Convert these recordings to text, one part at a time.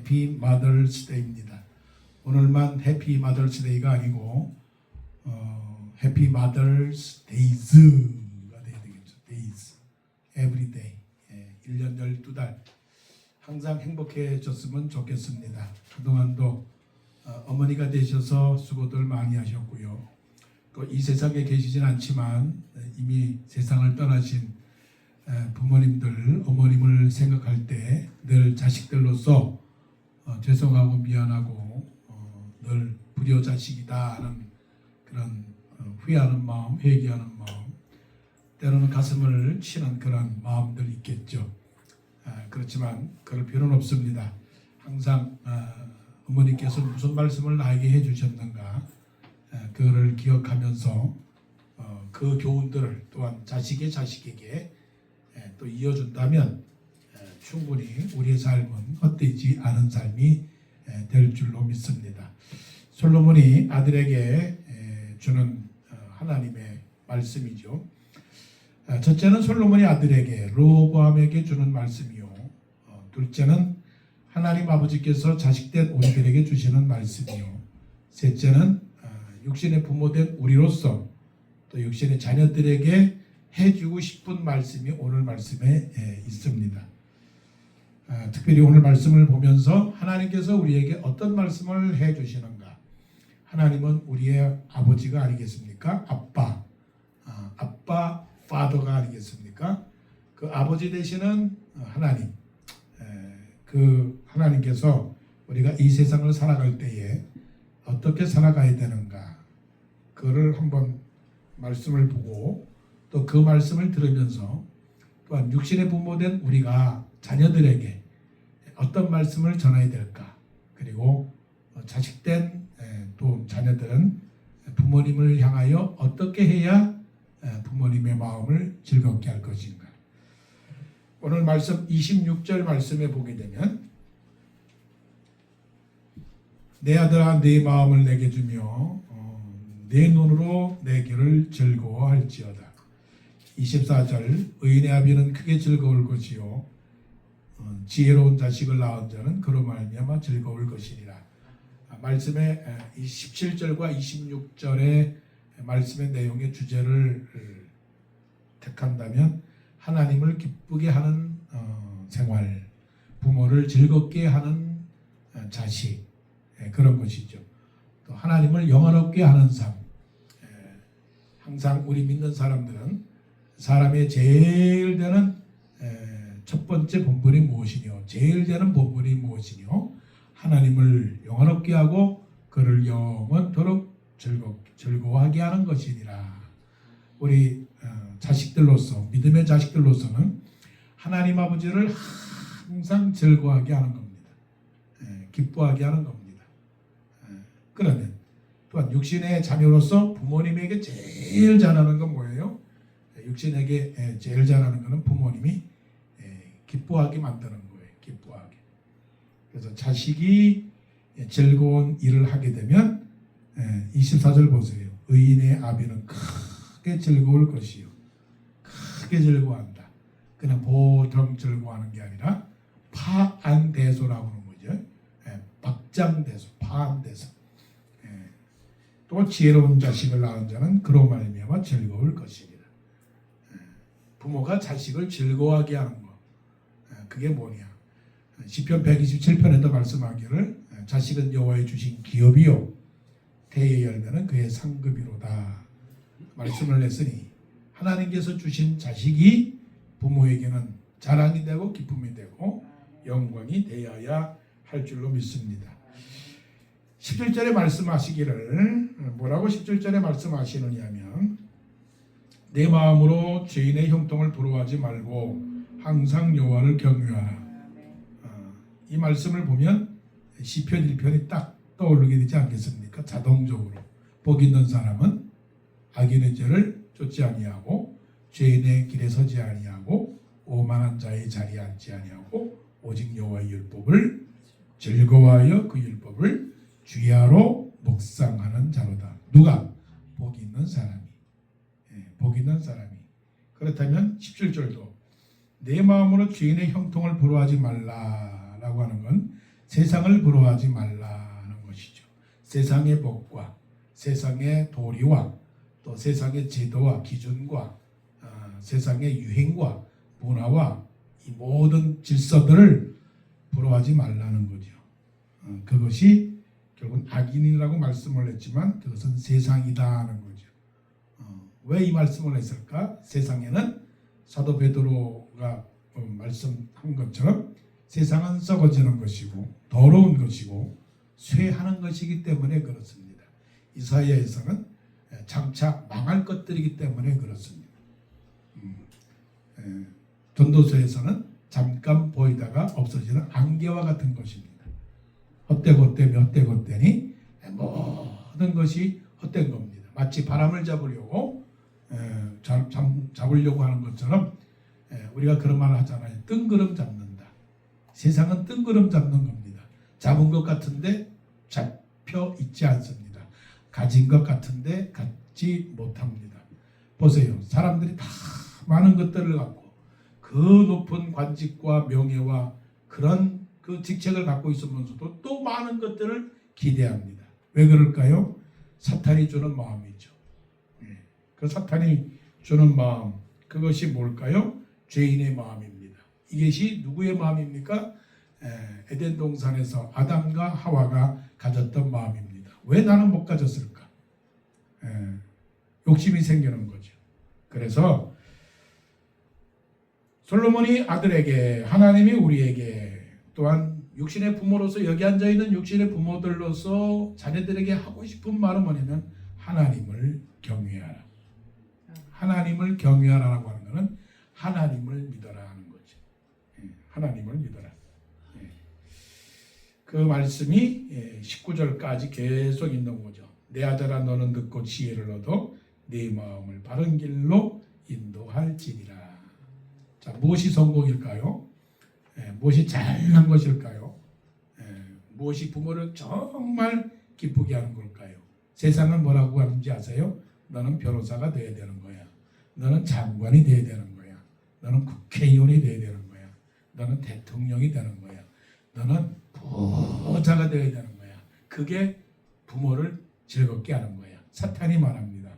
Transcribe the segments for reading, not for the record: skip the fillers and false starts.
해피 마더스데이입니다. 오늘만 해피 마더스데이가 아니고 해피 마더스데이즈가 돼야 되겠죠. 데이즈, 에브리데이, 1년 12달 항상 행복해졌으면 좋겠습니다. 그동안도 어머니가 되셔서 수고들 많이 하셨고요. 또 이 세상에 계시진 않지만 이미 세상을 떠나신 부모님들, 어머님을 생각할 때 늘 자식들로서 죄송하고 미안하고 늘 불효자식이다 하는 그런 후회하는 마음, 회개하는 마음, 때로는 가슴을 치는 그런 마음들 있겠죠. 그렇지만 그럴 필요는 없습니다. 항상 어머니께서 무슨 말씀을 나에게 해주셨는가 그거를 기억하면서 그 교훈들을 또한 자식의 자식에게 또 이어준다면 충분히 우리의 삶은 헛되지 않은 삶이 될 줄로 믿습니다. 솔로몬이 아들에게 주는 하나님의 말씀이죠. 첫째는 솔로몬이 아들에게 르호보암에게 주는 말씀이요. 둘째는 하나님 아버지께서 자식된 우리들에게 주시는 말씀이요. 셋째는 육신의 부모된 우리로서 또 육신의 자녀들에게 해주고 싶은 말씀이 오늘 말씀에 있습니다. 특별히 오늘 말씀을 보면서 하나님께서 우리에게 어떤 말씀을 해주시는가. 하나님은 우리의 아버지가 아니겠습니까? 아빠, 파더가 아니겠습니까? 그 아버지 되시는 하나님, 그 하나님께서 우리가 이 세상을 살아갈 때에 어떻게 살아가야 되는가, 그를 한번 말씀을 보고 또 그 말씀을 들으면서 또한 육신의 부모된 우리가 자녀들에게 어떤 말씀을 전해야 될까, 그리고 자식된 또 자녀들은 부모님을 향하여 어떻게 해야 부모님의 마음을 즐겁게 할 것인가. 오늘 말씀 26절 말씀에 보게 되면 내 아들아 내 마음을 내게 주며 내 눈으로 내 길을 즐거워할지어다. 24절 의인의 아비는 크게 즐거울 것이요 지혜로운 자식을 낳은 자는 그로 말미암아 즐거울 것이니라. 말씀의 17절과 26절의 말씀의 내용의 주제를 택한다면 하나님을 기쁘게 하는 생활, 부모를 즐겁게 하는 자식, 그런 것이죠. 또 하나님을 영화롭게 하는 삶. 항상 우리 믿는 사람들은 사람의 제일 되는 첫 번째 본분이 무엇이뇨? 제일 되는 본분이 무엇이뇨? 하나님을 영화롭게 하고 그를 영원토록 즐거워하게 하는 것이니라. 우리 자식들로서, 믿음의 자식들로서는 하나님 아버지를 항상 즐거워하게 하는 겁니다. 기뻐하게 하는 겁니다. 그러면 또한 육신의 자녀로서 부모님에게 제일 잘하는 건 뭐예요? 육신에게 제일 잘하는 것은 부모님이 기뻐하게 만드는 거예요. 기뻐하게. 그래서 자식이 즐거운 일을 하게 되면 24절 보세요. 의인의 아비는 크게 즐거울 것이요. 크게 즐거워한다. 그냥 보통 즐거워하는 게 아니라 파안대소라고 하는 거죠. 박장대소, 파안대소. 또 지혜로운 자식을 낳은 자는 그로 말미암아 즐거울 것이니라. 부모가 자식을 즐거워하게 하는 거. 그게 뭐냐? 시편 127편에도 말씀하기를 자식은 여호와의 주신 기업이요 태의 열매는 그의 상급이로다 말씀을 했으니 하나님께서 주신 자식이 부모에게는 자랑이 되고 기쁨이 되고 영광이 되어야 할 줄로 믿습니다. 17절에 말씀하시기를 뭐라고 17절에 말씀하시느냐 하면 내 마음으로 죄인의 형통을 부러워하지 말고 항상 여호와를 경외하라. 이 말씀을 보면 시편 1편이 딱 떠오르게 되지 않겠습니까? 자동적으로 복 있는 사람은 악인의 죄를 쫓지 아니하고 죄인의 길에 서지 아니하고 오만한 자의 자리에 앉지 아니하고 오직 여호와의 율법을 즐거워하여 그 율법을 주야로 묵상하는 자로다. 누가? 복 있는 사람이. 복 있는 사람이. 그렇다면 17절도 내 마음으로 죄인의 형통을 부러워하지 말라라고 하는 건 세상을 부러워하지 말라는 것이죠. 세상의 법과 세상의 도리와 또 세상의 제도와 기준과 세상의 유행과 문화와 이 모든 질서들을 부러워하지 말라는 거죠. 그것이 결국은 악인이라고 말씀을 했지만 그것은 세상이다 하는 거죠. 왜 이 말씀을 했을까? 세상에는 사도 베드로가 말씀한 것처럼 세상은 썩어지는 것이고 더러운 것이고 쇠하는 것이기 때문에 그렇습니다. 이사야에서는 장차 망할 것들이기 때문에 그렇습니다. 전도서에서는 잠깐 보이다가 없어지는 안개와 같은 것입니다. 헛되고 헛되니 모든 것이 헛된 겁니다. 마치 바람을 잡으려고 잡으려고 하는 것처럼 우리가 그런 말을 하잖아요. 뜬구름 잡는다. 세상은 뜬구름 잡는 겁니다. 잡은 것 같은데 잡혀 있지 않습니다. 가진 것 같은데 갖지 못합니다. 보세요. 사람들이 다 많은 것들을 갖고 그 높은 관직과 명예와 그런 그 직책을 갖고 있으면서도 또 많은 것들을 기대합니다. 왜 그럴까요? 사탄이 주는 마음이죠. 그 사탄이 주는 마음, 그것이 뭘까요? 죄인의 마음입니다. 이것이 누구의 마음입니까? 에덴 동산에서 아담과 하와가 가졌던 마음입니다. 왜 나는 못 가졌을까? 욕심이 생기는 거죠. 그래서 솔로몬이 아들에게, 하나님이 우리에게, 또한 육신의 부모로서 여기 앉아있는 육신의 부모들로서 자녀들에게 하고 싶은 말은 뭐냐면 하나님을 경외하라. 하나님을 경외하라고 하는 것은 하나님을 믿어라 하는 거죠. 하나님을 믿어라. 그 말씀이 19절까지 계속 있는 거죠. 내 아들아 너는 듣고 지혜를 얻어 네 마음을 바른 길로 인도할지니라. 자, 무엇이 성공일까요? 무엇이 잘난 것일까요? 무엇이 부모를 정말 기쁘게 하는 걸까요? 세상은 뭐라고 하는지 아세요? 너는 변호사가 돼야 되는 거야. 너는 장관이 돼야 되는 거야. 너는 국회의원이 돼야 되는 거야. 너는 대통령이 되는 거야. 너는 부자가 돼야 되는 거야. 그게 부모를 즐겁게 하는 거야. 사탄이 말합니다.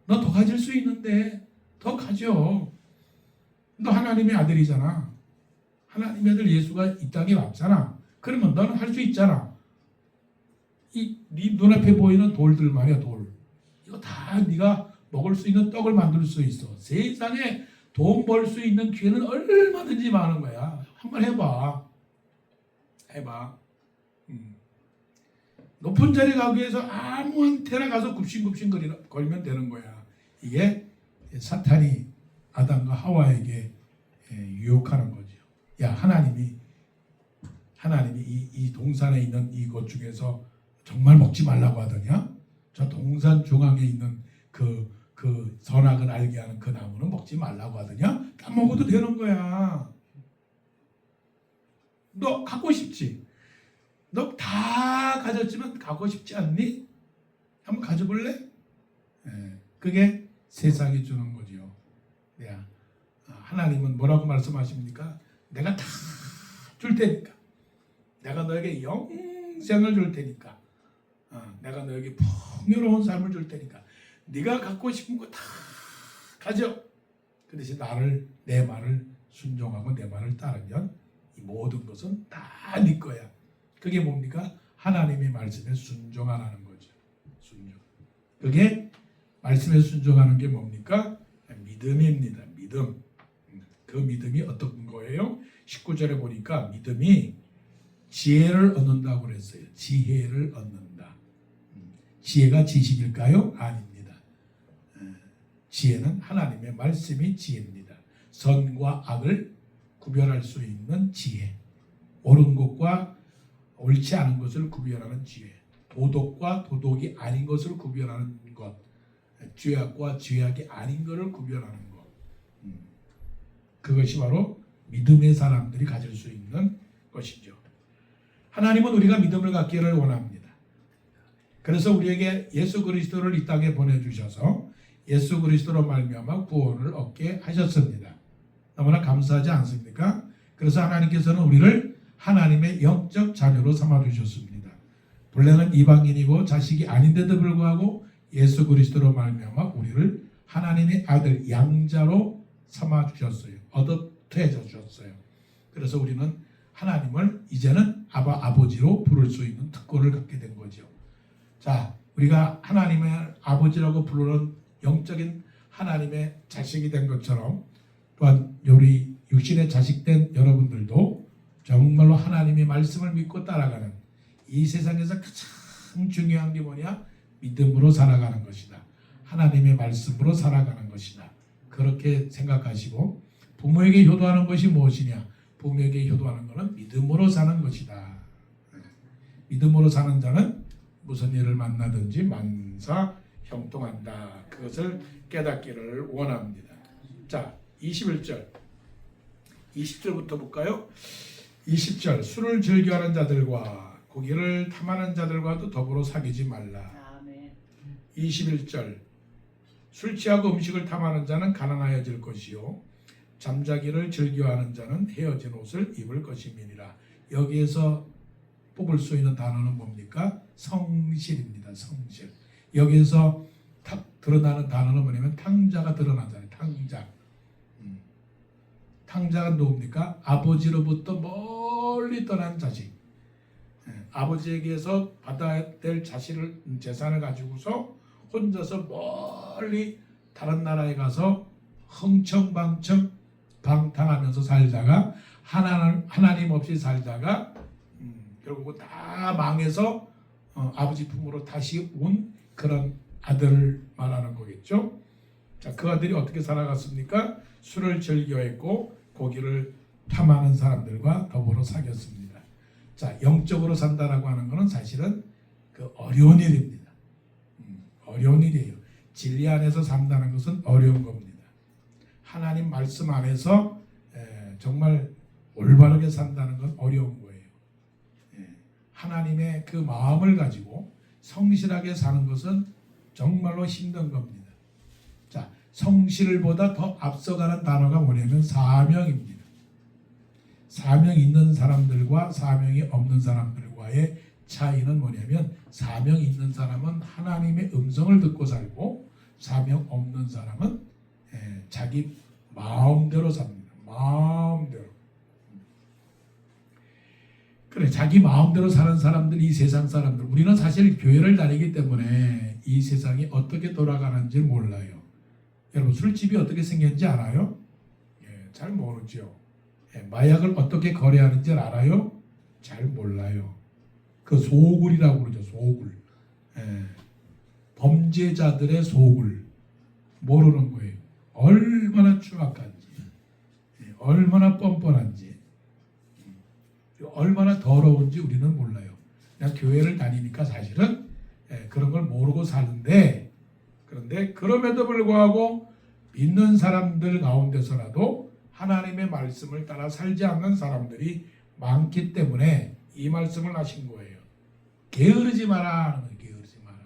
너 더 가질 수 있는데 더 가져. 너 하나님의 아들이잖아. 하나님의 아들 예수가 이 땅에 왔잖아. 그러면 너는 할 수 있잖아. 네 눈앞에 보이는 돌들 말이야, 돌. 이거 다 네가 먹을 수 있는 떡을 만들 수 있어. 세상에 돈 벌 수 있는 기회는 얼마든지 많은 거야. 한번 해봐. 높은 자리 가기 위해서 아무한테나 가서 굽신굽신 거리면 되는 거야. 이게 사탄이 아담과 하와에게 유혹하는 거죠. 야, 하나님이 이 동산에 있는 이것 중에서 정말 먹지 말라고 하더냐? 저 동산 중앙에 있는 그 선악을 알게 하는 그 나무는 먹지 말라고 하더냐? 다 먹어도 되는 거야. 너 갖고 싶지? 너 다 가졌지만 갖고 싶지 않니? 한번 가져볼래? 그게 세상이 주는 거죠. 하나님은 뭐라고 말씀하십니까? 내가 다 줄 테니까. 내가 너에게 영생을 줄 테니까. 내가 너에게 풍요로운 삶을 줄 테니까. 네가 갖고 싶은 거 다 가져. 그 대신 내 말을 순종하고 내 말을 따르면 이 모든 것은 다 네 거야. 그게 뭡니까? 하나님의 말씀에 순종하라는 거죠. 순종. 그게 말씀에 순종하는 게 뭡니까? 믿음입니다. 믿음. 그 믿음이 어떤 거예요? 19절에 보니까 믿음이 지혜를 얻는다고 그랬어요. 지혜를 얻는다. 지혜가 지식일까요? 아닙니다. 지혜는 하나님의 말씀이 지혜입니다. 선과 악을 구별할 수 있는 지혜. 옳은 것과 옳지 않은 것을 구별하는 지혜. 도덕과 도덕이 아닌 것을 구별하는 것. 죄악과 죄악이 아닌 것을 구별하는 것. 그것이 바로 믿음의 사람들이 가질 수 있는 것이죠. 하나님은 우리가 믿음을 갖기를 원합니다. 그래서 우리에게 예수 그리스도를 이 땅에 보내주셔서 예수 그리스도로 말미암아 구원을 얻게 하셨습니다. 너무나 감사하지 않습니까? 그래서 하나님께서는 우리를 하나님의 영적 자녀로 삼아주셨습니다. 본래는 이방인이고 자식이 아닌데도 불구하고 예수 그리스도로 말미암아 우리를 하나님의 아들 양자로 삼아주셨어요. 어댑트해 주셨어요. 그래서 우리는 하나님을 이제는 아버지로 부를 수 있는 특권을 갖게 된 거죠. 자, 우리가 하나님의 아버지라고 부르는 영적인 하나님의 자식이 된 것처럼 또한 우리 육신의 자식된 여러분들도 정말로 하나님의 말씀을 믿고 따라가는 이 세상에서 가장 중요한 게 뭐냐? 믿음으로 살아가는 것이다. 하나님의 말씀으로 살아가는 것이다. 그렇게 생각하시고 부모에게 효도하는 것이 무엇이냐? 부모에게 효도하는 것은 믿음으로 사는 것이다. 믿음으로 사는 자는 무슨 일을 만나든지 만사 형통한다. 그것을 깨닫기를 원합니다. 자, 21절. 20절부터 볼까요? 20절. 술을 즐겨하는 자들과 고기를 탐하는 자들과도 더불어 사귀지 말라. 21절. 술 취하고 음식을 탐하는 자는 가난하여질 것이요 잠자기를 즐겨하는 자는 헤어진 옷을 입을 것임이니라. 여기에서 뽑을 수 있는 단어는 뭡니까? 성실입니다. 성실. 여기에서 탁 드러나는 단어는 뭐냐면 탕자가 드러나잖아요. 탕자. 탕자가 누굽니까? 아버지로부터 멀리 떠난 자식. 아버지에게서 받아야 될 재산을 가지고서 혼자서 멀리 다른 나라에 가서 흥청방청 방탕하면서 살다가 하나님 없이 살다가 결국 다 망해서 아버지 품으로 다시 온 그런 아들을 말하는 거겠죠. 자, 그 아들이 어떻게 살아갔습니까? 술을 즐겨했고 고기를 탐하는 사람들과 더불어 사귀었습니다. 자, 영적으로 산다라고 하는 것은 사실은 그 어려운 일입니다. 어려운 일이에요. 진리 안에서 산다는 것은 어려운 겁니다. 하나님 말씀 안에서 정말 올바르게 산다는 건 어려운 거예요. 하나님의 그 마음을 가지고 성실하게 사는 것은 정말로 힘든 겁니다. 자, 성실보다 더 앞서가는 단어가 뭐냐면 사명입니다. 사명 있는 사람들과 사명이 없는 사람들과의 차이는 뭐냐면 사명 있는 사람은 하나님의 음성을 듣고 살고 사명 없는 사람은 자기 마음대로 삽니다. 마음대로. 그래, 자기 마음대로 사는 사람들, 이 세상 사람들. 우리는 사실 교회를 다니기 때문에 이 세상이 어떻게 돌아가는지 몰라요. 여러분, 술집이 어떻게 생겼는지 알아요? 잘 모르죠. 마약을 어떻게 거래하는지 알아요? 잘 몰라요. 그 소굴이라고 그러죠. 소굴. 범죄자들의 소굴. 모르는 거예요. 얼마나 추악한지, 얼마나 뻔뻔한지, 얼마나 더러운지 우리는 몰라요. 그냥 교회를 다니니까 사실은 그런 걸 모르고 사는데, 그런데 그럼에도 불구하고 믿는 사람들 가운데서라도 하나님의 말씀을 따라 살지 않는 사람들이 많기 때문에 이 말씀을 하신 거예요. 게으르지 마라. 게으르지 마라.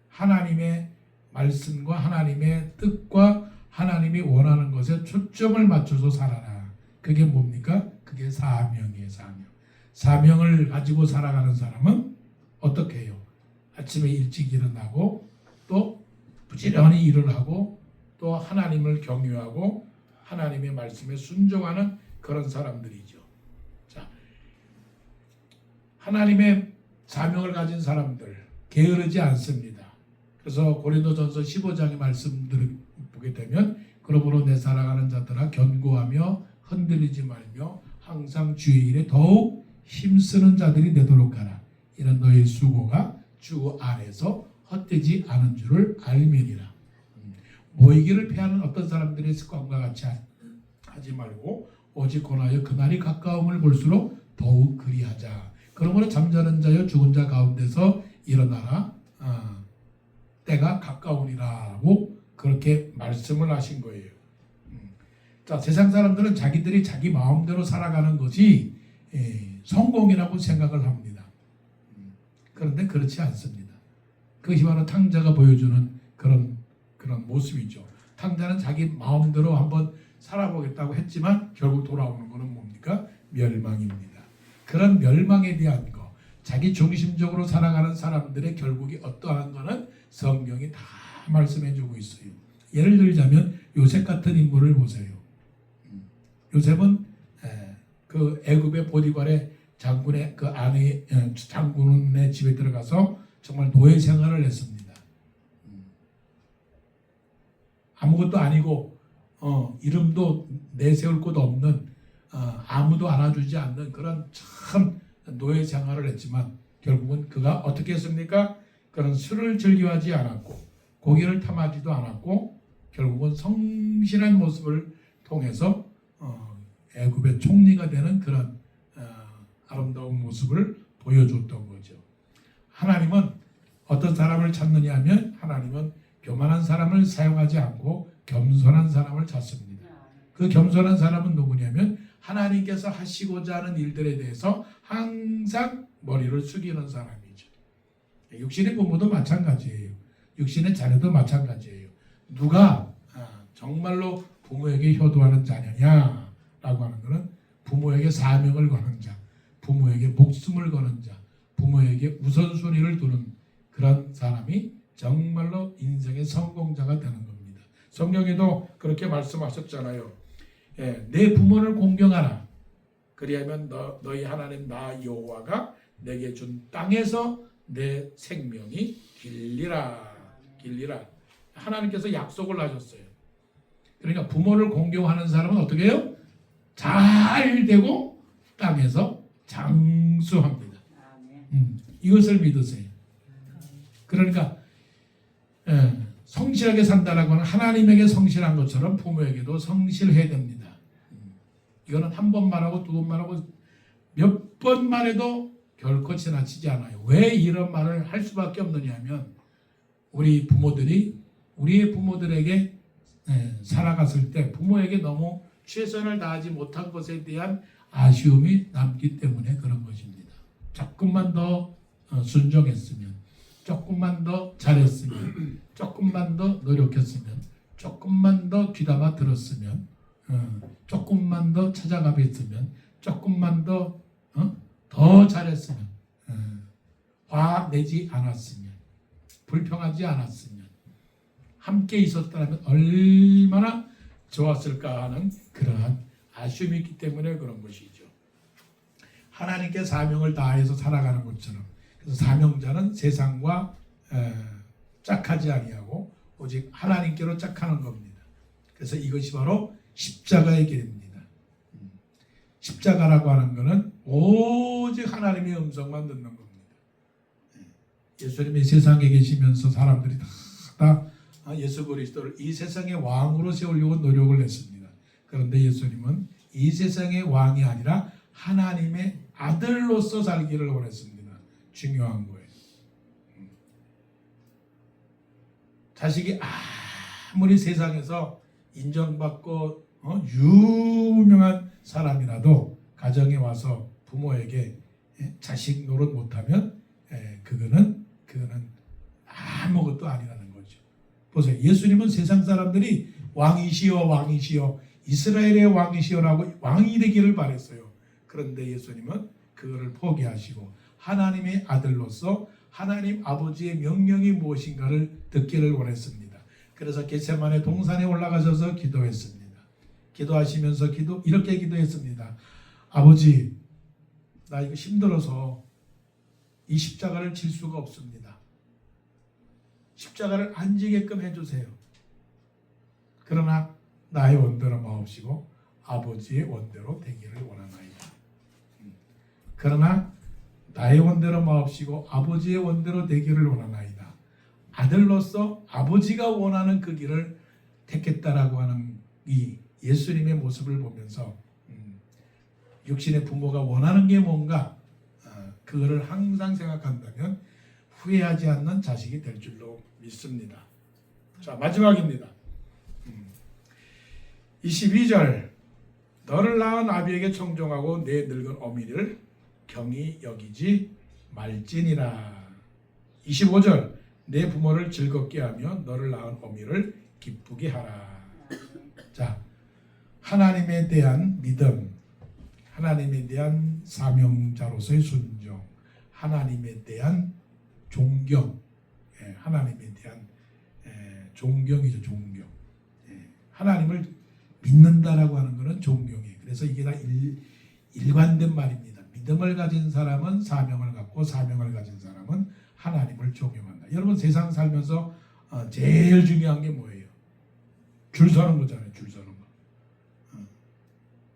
하나님의 말씀과 하나님의 뜻과 하나님이 원하는 것에 초점을 맞춰서 살아라. 그게 뭡니까? 그게 사명이에요. 사명. 사명을 가지고 살아가는 사람은 어떻게 해요? 아침에 일찍 일어나고 또 부지런히 일을 하고 또 하나님을 경유하고 하나님의 말씀에 순종하는 그런 사람들이죠. 자, 하나님의 사명을 가진 사람들 게으르지 않습니다. 그래서 고린도전서 15장의 말씀들을 보게 되면 그러므로 내 살아가는 자들아 견고하며 흔들리지 말며 항상 주의 일에 더욱 힘쓰는 자들이 되도록 하라. 이런 너희 수고가 주 안에서 헛되지 않은 줄을 알미니라. 모이기를 피하는 어떤 사람들의 습관과 같이 하지 말고 오직 권하여 그날이 가까움을 볼수록 더욱 그리하자. 그러므로 잠자는 자여 죽은 자 가운데서 일어나라. 때가 가까우니라고 그렇게 말씀을 하신 거예요. 자, 세상 사람들은 자기들이 자기 마음대로 살아가는 것이 성공이라고 생각을 합니다. 그런데 그렇지 않습니다. 그것이 바로 탕자가 보여주는 그런 모습이죠. 탕자는 자기 마음대로 한번 살아보겠다고 했지만 결국 돌아오는 것은 뭡니까? 멸망입니다. 그런 멸망에 대한 거, 자기 중심적으로 살아가는 사람들의 결국이 어떠한 거는 성경이 다 말씀해주고 있어요. 예를 들자면 요셉 같은 인물을 보세요. 요셉은 그 애굽의 보디발의 장군의 그 아내 장군의 집에 들어가서 정말 노예 생활을 했습니다. 아무것도 아니고 이름도 내세울 곳 없는 아무도 알아주지 않는 그런 참 노예 생활을 했지만 결국은 그가 어떻게 했습니까? 그런 술을 즐겨하지 않았고 고기를 탐하지도 않았고 결국은 성실한 모습을 통해서 애굽의 총리가 되는 그런 아름다운 모습을 보여줬던 거죠. 하나님은 어떤 사람을 찾느냐 하면 하나님은 교만한 사람을 사용하지 않고 겸손한 사람을 찾습니다. 그 겸손한 사람은 누구냐면 하나님께서 하시고자 하는 일들에 대해서 항상 머리를 숙이는 사람이죠. 육신의 부모도 마찬가지예요. 육신의 자녀도 마찬가지예요. 누가 정말로 부모에게 효도하는 자녀냐라고 하는 것은 부모에게 사명을 거는 자, 부모에게 목숨을 거는 자, 부모에게 우선순위를 두는 그런 사람이 정말로 인생의 성공자가 되는 겁니다. 성경에도 그렇게 말씀하셨잖아요. 내 부모를 공경하라. 그리하면 너희 하나님 나 여호와가 내게 준 땅에서 내 생명이 길리라. 하나님께서 약속을 하셨어요. 그러니까 부모를 공경하는 사람은 어떻게 해요? 잘 되고 땅에서 장수합니다. 이것을 믿으세요. 그러니까 성실하게 산다라고 하는 하나님에게 성실한 것처럼 부모에게도 성실해야 됩니다. 이거는 한 번만 하고 두 번만 하고 몇 번만 해도 결코 지나치지 않아요. 왜 이런 말을 할 수밖에 없느냐 하면 우리 부모들이 우리의 부모들에게 살아갔을 때 부모에게 너무 최선을 다하지 못한 것에 대한 아쉬움이 남기 때문에 그런 것입니다. 조금만 더 순종했으면, 조금만 더 잘했으면, 조금만 더 노력했으면, 조금만 더 귀담아 들었으면, 조금만 더 찾아가 뵀으면, 조금만 더 잘했으면, 화 내지 않았으면, 불평하지 않았으면, 함께 있었다면 얼마나 좋았을까 하는 그러한 아쉬움이 있기 때문에 그런 것이죠. 하나님께 사명을 다해서 살아가는 것처럼 그래서 사명자는 세상과 짝하지 아니하고 오직 하나님께로 짝하는 겁니다. 그래서 이것이 바로 십자가의 길입니다. 십자가라고 하는 것은 오직 하나님의 음성만 듣는 겁니다. 예수님이 세상에 계시면서 사람들이 다 예수 그리스도를 이 세상의 왕으로 세우려고 노력을 했습니다. 그런데 예수님은 이 세상의 왕이 아니라 하나님의 아들로서 살기를 원했습니다. 중요한 거예요. 자식이 아무리 세상에서 인정받고 유명한 사람이라도 가정에 와서 부모에게 자식 노릇 못하면 그거는 아무것도 아니라는 거죠. 보세요. 예수님은 세상 사람들이 왕이시여 이스라엘의 왕이시여라고 왕이 되기를 바랬어요. 그런데 예수님은 그거를 포기하시고 하나님의 아들로서 하나님 아버지의 명령이 무엇인가를 듣기를 원했습니다. 그래서 겟세마네 동산에 올라가셔서 기도했습니다. 기도하시면서 이렇게 기도했습니다. 아버지, 나 이거 힘들어서 이 십자가를 질 수가 없습니다. 십자가를 안 지게끔 해주세요. 그러나 나의 원대로 마옵시고 아버지의 원대로 되기를 원하나이다. 그러나 나의 원대로 마옵시고 아버지의 원대로 되기를 원하나이다. 아들로서 아버지가 원하는 그 길을 택했다라고 하는 이 예수님의 모습을 보면서 육신의 부모가 원하는 게 뭔가 그거를 항상 생각한다면 후회하지 않는 자식이 될 줄로 믿습니다. 자, 마지막입니다. 22절 너를 낳은 아비에게 청종하고 내 늙은 어미를 경히 여기지 말지니라. 25절 내 부모를 즐겁게 하며 너를 낳은 어미를 기쁘게 하라. 자, 하나님에 대한 믿음, 하나님에 대한 사명자로서의 순종, 하나님에 대한 존경, 하나님에 대한 존경이죠. 존경. 하나님을 믿는다라고 하는 것은 존경이에요. 그래서 이게 다 일관된 말입니다. 믿음을 가진 사람은 사명을 갖고 사명을 가진 사람은 하나님을 존경한다. 여러분 세상 살면서 제일 중요한 게 뭐예요? 줄 서는 거잖아요. 줄 서는 거.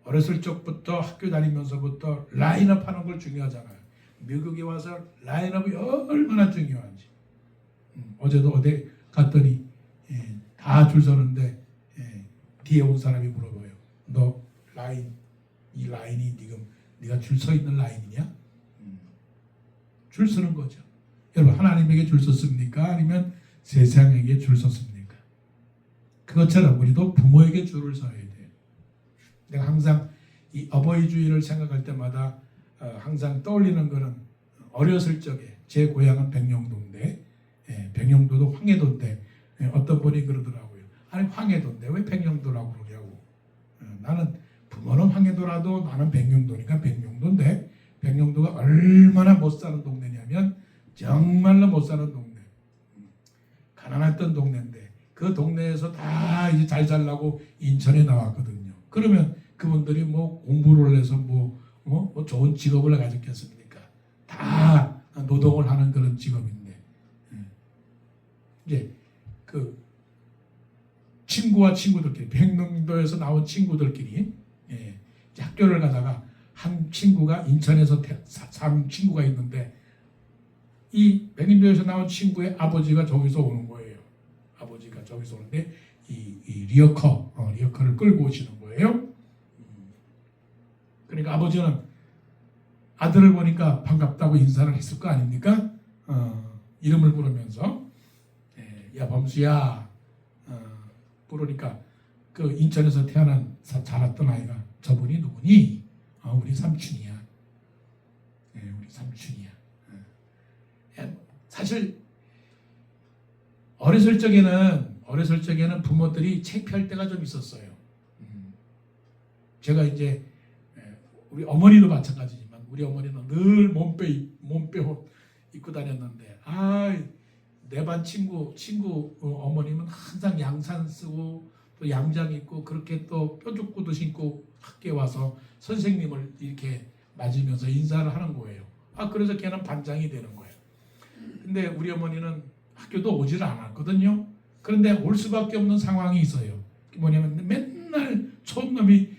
어렸을 적부터 학교 다니면서부터 라인업 하는 걸 중요하잖아요. 미국에 와서 라인업이 얼마나 중요한지. 어제도 어디 갔더니 다 줄 서는데 뒤에 온 사람이 물어봐요. 너 이 라인이 지금 네가 줄 서 있는 라인이냐? 줄 서는 거죠. 여러분 하나님에게 줄 섰습니까? 아니면 세상에게 줄 섰습니까? 그것처럼 우리도 부모에게 줄을 서야 돼요. 내가 항상 이 어버이 주일을 생각할 때마다 항상 떠올리는 것은 어렸을 적에 제 고향은 백령도인데 백령도도 황해도인데 어떤 분이 그러더라고요. 아니 황해도인데 왜 백령도라고 그러냐고. 나는 부모는 황해도라도 나는 백령도니까 백령도인데 백령도가 얼마나 못 사는 동네냐면 정말로 못 사는 동네. 가난했던 동네인데 그 동네에서 다 이제 잘 살라고 인천에 나왔거든요. 그러면 그분들이 뭐 공부를 해서 뭐 좋은 직업을 가졌겠습니까? 다 노동을 하는 그런 직업인데 이제 그 친구와 친구들끼리 백령도에서 나온 친구들끼리 이제 학교를 가다가 한 친구가 인천에서 산 친구가 있는데 이 백령도에서 나온 친구의 아버지가 저기서 오는 거예요. 아버지가 저기서 오는데 이 리어커를 끌고 오시는 거예요. 그러니까 아버지는 아들을 보니까 반갑다고 인사를 했을 거 아닙니까? 이름을 부르면서 야 범수야 부르니까 그 인천에서 태어난 자랐던 아이가 저분이 누구니? 우리 삼촌이야. 우리 삼촌이야. 사실 어렸을 적에는 부모들이 창피할 때가 좀 있었어요. 제가 이제 우리 어머니도 마찬가지지만 우리 어머니는 늘 몸빼 옷 입고 다녔는데 내 반 친구 어머님은 항상 양산 쓰고 또 양장 입고 그렇게 또 뾰족구도 신고 학교에 와서 선생님을 이렇게 맞으면서 인사를 하는 거예요. 그래서 걔는 반장이 되는 거예요. 근데 우리 어머니는 학교도 오지를 않았거든요. 그런데 올 수밖에 없는 상황이 있어요. 뭐냐면 맨날 촌놈이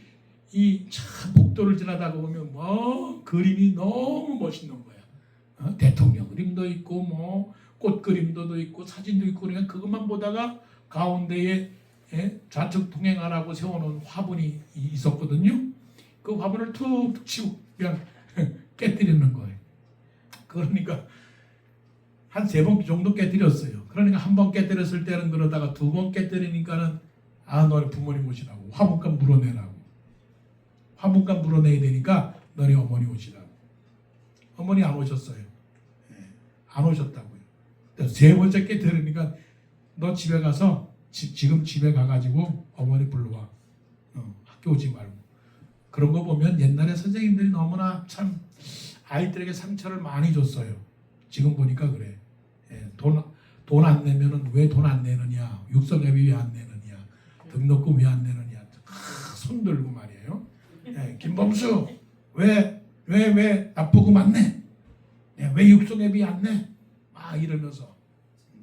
이 참 복도를 지나다가 보면 뭐 그림이 너무 멋있는 거야. 대통령 그림도 있고 뭐 꽃 그림도 있고 사진도 있고 그러니까 그것만 보다가 가운데에 좌측 통행하라고 세워놓은 화분이 있었거든요. 그 화분을 툭 치고 그냥 깨뜨리는 거예요. 그러니까 한 3번 정도 깨뜨렸어요. 그러니까 한 번 깨뜨렸을 때는 그러다가 2번 깨뜨리니까는 너네 부모님 오시라고 화분값 물어내라고. 화분값 물어내야 되니까 너네 어머니 오시라고. 어머니 안 오셨어요. 안 오셨다고요. 3번째 깨뜨리니까 너 집에 가서 지금 집에 가가지고 어머니 불러와. 학교 오지 말고. 그런 거 보면 옛날에 선생님들이 너무나 참 아이들에게 상처를 많이 줬어요. 지금 보니까 그래. 돈 안 내면은 왜 돈 안 내느냐? 육성회비 왜 안 내느냐? 등록금 왜 안 내느냐? 손 들고 말이에요. 김범수 왜 납부금 안 내? 왜 육성회비 안 내? 이러면서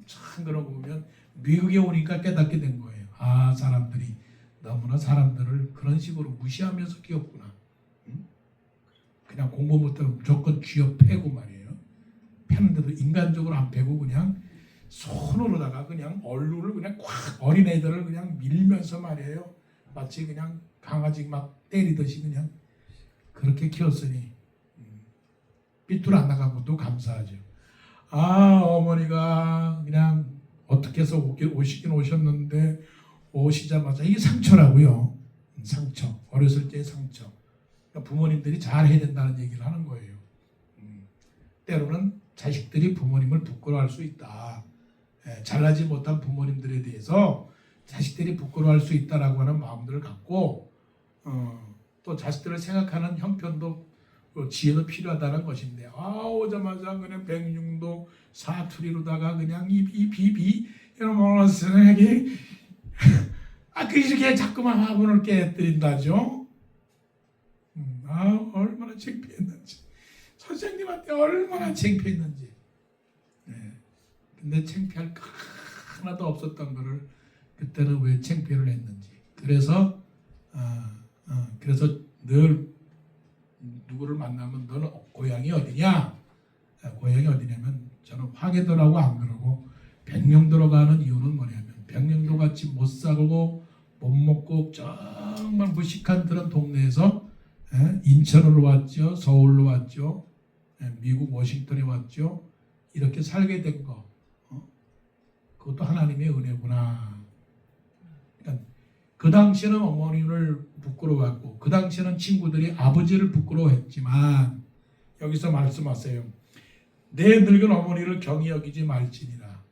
참 그런 거 보면 미국에 오니까 깨닫게 된 거예요. 사람들이 너무나 사람들을 그런 식으로 무시하면서 키웠구나. 그냥 공부 못하면 무조건 쥐어 패고 말이에요. 패는데도 인간적으로 안 패고 그냥 손으로다가 그냥 얼룩을 그냥 콱 어린애들을 그냥 밀면서 말이에요. 마치 그냥 강아지 막 때리듯이 그냥 그렇게 키웠으니 삐뚤 안 나간 것도 감사하죠. 어머니가 그냥 어떻게 해서 오시긴 오셨는데 오시자마자 이게 상처라고요. 상처. 어렸을 때의 상처. 그러니까 부모님들이 잘해야 된다는 얘기를 하는 거예요. 때로는 자식들이 부모님을 부끄러워할 수 있다. 잘나지 못한 부모님들에 대해서 자식들이 부끄러워할 수 있다라고 하는 마음들을 갖고 또 자식들을 생각하는 형편도 지혜도 필요하다는 것인데 오자마자 그냥 백령도 사투리로다가 그냥 이비비 이런 모습에게 그렇게 자꾸만 화분을 깨뜨린다죠. 얼마나 창피했는지 선생님한테 얼마나 창피했는지. 근데 창피할 거 하나도 없었던 거를 그때는 왜 창피를 했는지. 그래서 늘 누구를 만나면 너는 고향이 어디냐? 고향이 어디냐면 저는 황해도라고 안 그러고 백령도로 가는 이유는 뭐냐면 백령도 같이 못 살고 못 먹고 정말 무식한 그런 동네에서 인천으로 왔죠. 서울로 왔죠. 미국 워싱턴에 왔죠. 이렇게 살게 된 거. 그것도 하나님의 은혜구나. 그러니까 그 당시에는 어머니를 부끄러워했고 그 당시에는 친구들이 아버지를 부끄러워했지만 여기서 말씀하세요. 내 늙은 어머니를 경히 여기지 말지니라.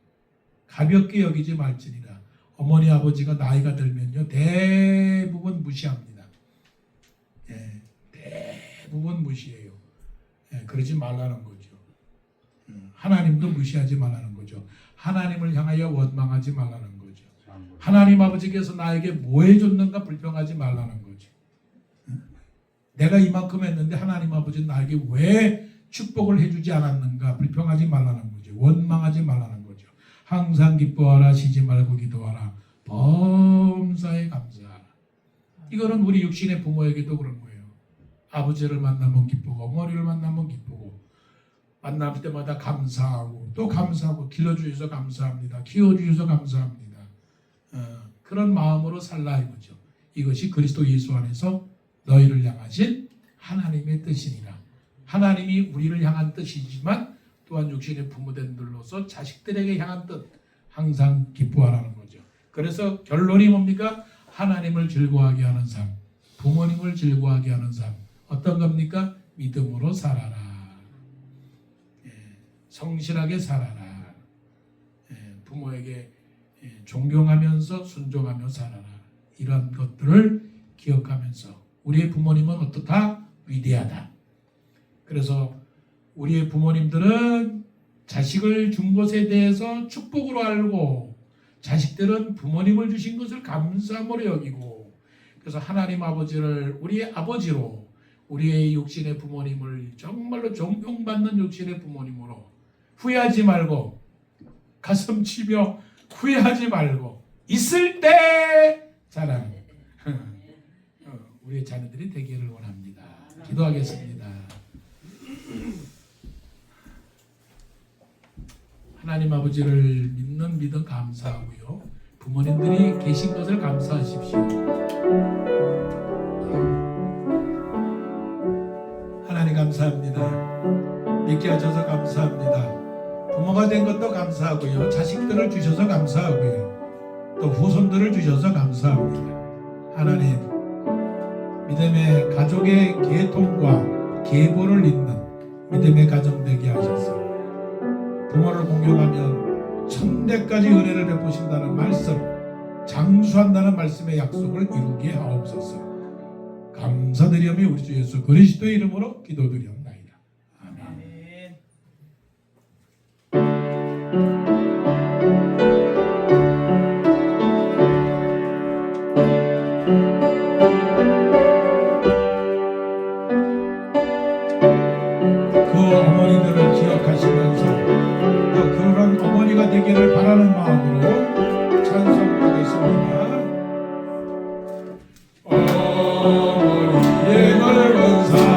가볍게 여기지 말지니라. 어머니 아버지가 나이가 들면요 대부분 무시합니다. 대부분 무시해요. 그러지 말라는 거죠. 하나님도 무시하지 말라는 거죠. 하나님을 향하여 원망하지 말라는 거죠. 하나님 아버지께서 나에게 뭐 해줬는가 불평하지 말라는 거죠. 내가 이만큼 했는데 하나님 아버지는 나에게 왜 축복을 해주지 않았는가 불평하지 말라는 거죠. 원망하지 말라는 거죠. 항상 기뻐하라, 쉬지 말고 기도하라, 범사에 감사하라. 이거는 우리 육신의 부모에게도 그런 거예요. 아버지를 만나면 기쁘고 어머니를 만나면 기쁘고 만날 때마다 감사하고 또 감사하고 길러주셔서 감사합니다. 키워주셔서 감사합니다. 그런 마음으로 살라 이거죠. 이것이 그리스도 예수 안에서 너희를 향하신 하나님의 뜻이니라. 하나님이 우리를 향한 뜻이지만 또한 육신의 부모된들로서 자식들에게 향한 뜻 항상 기뻐하라는 거죠. 그래서 결론이 뭡니까? 하나님을 즐거워하게 하는 삶, 부모님을 즐거워하게 하는 삶. 어떤 겁니까? 믿음으로 살아라. 성실하게 살아라. 부모에게 존경하면서 순종하며 살아라. 이런 것들을 기억하면서 우리의 부모님은 어떻다? 위대하다. 그래서 우리의 부모님들은 자식을 준 것에 대해서 축복으로 알고 자식들은 부모님을 주신 것을 감사함으로 여기고 그래서 하나님 아버지를 우리의 아버지로 우리의 육신의 부모님을 정말로 존경받는 육신의 부모님으로 후회하지 말고 가슴 치며 후회하지 말고 있을 때 자랑 우리의 자녀들이 되기를 원합니다. 기도하겠습니다. 하나님 아버지를 믿는 믿음 감사하고요. 부모님들이 계신 것을 감사하십시오. 하나님 감사합니다. 믿게 하셔서 감사합니다. 부모가 된 것도 감사하고요. 자식들을 주셔서 감사하고요. 또 후손들을 주셔서 감사합니다. 하나님, 믿음의 가족의 계통과 계보를 잇는 믿음의 가정 되게 하셔서 부모를 공경하면 천대까지 은혜를 베푸신다는 말씀, 장수한다는 말씀의 약속을 이루게 하옵소서. 감사드리오며 우리 주 예수 그리스도의 이름으로 기도드리옵나이다. 아멘. 어머니들을 기억하시면서 또 그런 어머니가 되기를 바라는 마음으로 찬송하겠습니다. 어머니의 넓은 사랑